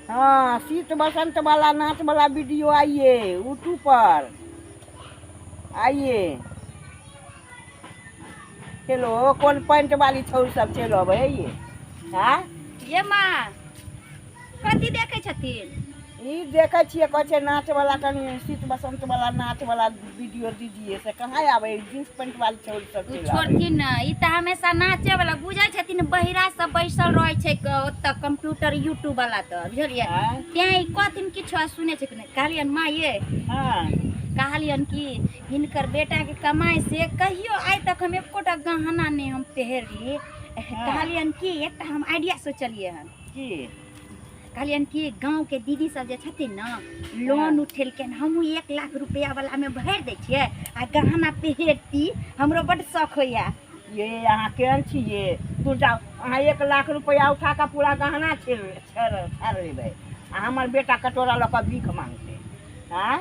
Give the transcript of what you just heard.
हाँ शीत बसंत वाला नाच वाला वीडियो आइए यूट्यूब पर आइए। चलो कौन पैंट वाली छौरी सब चलो अब है ये। हाँ ये माँ कथी देखे छथिन? ई देखे छिए कहे छै नाच वाला कनी शीत बसंत वाला नाच वाला वीडियो दीजिए से कहाँ आवे जींस पैंट वाली छौरी सब चल छोड़थिन न, ई त हमेशा नाचे वाला बुझै छथिन। बहिरा सब बैसल रहे छै ओत कंप्यूटर यूट्यूब वाला त बुझलिए। त्या ई कथिन किछो सुने छै कि नहीं? कहलियन माँ ये हाँ कहलियन कि हिनकर बेटा के कमाई से कहियो आइ तक हम एकोटा गहना नहीं हम पहरली। कहलियन कि एकटा हम आइडिया सोचलिए हन की कहलियन कि गाँव के दीदी सब जे छथिन न लोन उठेलखिन, हमहूँ 1 लाख रुपया वाला में भर दै छियै आ गहना पहिरती। हमरो बड शौक होइया। ये अहाँ केहन छिए तू जाओ अहाँ 1 लाख रुपया उठा के पूरा गहना छाड़ लेबै आ हमर बेटा कटोरा लऽ कऽ भीख मांगतै। हाँ